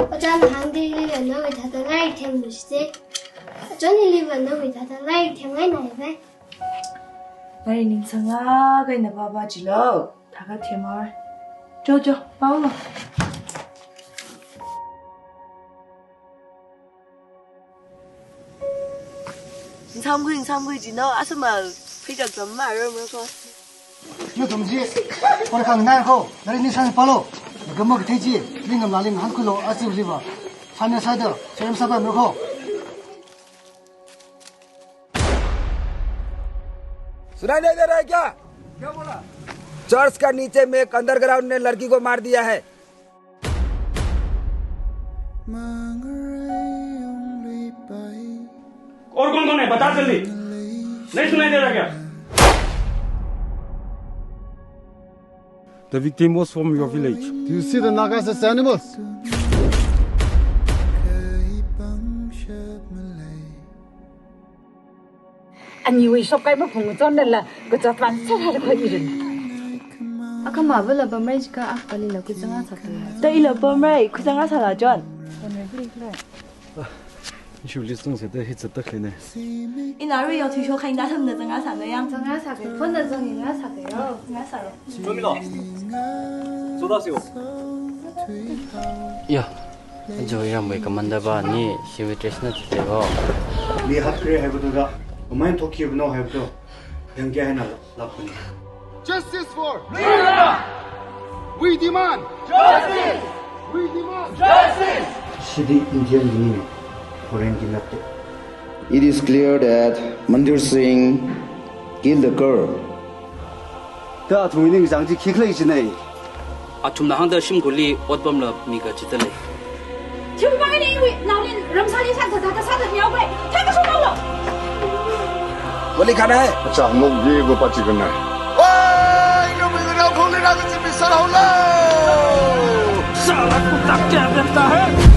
어쩌면 한국에 너무 다들 아이템 무시지. 저는 리버 너무 다들 아이템 왜 나이래? 나리 닝상아 그이나 바바지로 다가 테마을. 저저 바울로. 인삼구지 너 아스마 피자 좀 말으면서. 요 동지, 오늘 강 나고 나리 니상 팔로. 그뭐 되지. 링금 나링 한 킬로 아스 리버. Final side चरम सभा में रखो सुनाई नहीं दे रहा है क्या? क्या बोला? चर्च का नीचे में एक अंडरग्राउंड ने लड़की को मार दिया है। और कौन कौन है बता जल्दी। नहीं सुनाई दे रहा क्या? The victim was from your village. Do you see the Nagas animals? 아니 왜 쇼까지 봉을 쫓는라 그 저만 살아를 거기는 아까 마블라 범레지가 아빨리라 구장아 사도야. 데일라 범레 구장아 사라전. 오늘 그래. Usually songs that hits at the clinic. 이나루 요 뒤쇼 카인다 삼는 장아 사네요. 장아 사게. 본다 정이가 사게요. 장아 사로. 조민아, 쏟아세요. 야, 저 이런 뭐 이까만다 봐니 시위 트레스나 되고. 네 학교에 해보다가 엄마는 도끼 분노 해보도 연계 해나 나쁘니. Justice for Lila. We demand justice. We demand justice. 시디 인디언 님 foreign kidnapped. It is clear that Mandir Singh killed the girl. 다 동인의 장지 키클레이시네. 아춤나 항다 심골리 옷범러 미가 지들래. 就把你以为老年人杀你上头他杀的苗鬼他个说到了 गोली खाना है। अच्छा हम लोग ये वो पाची करना है। साला कुत्ता क्या करता है?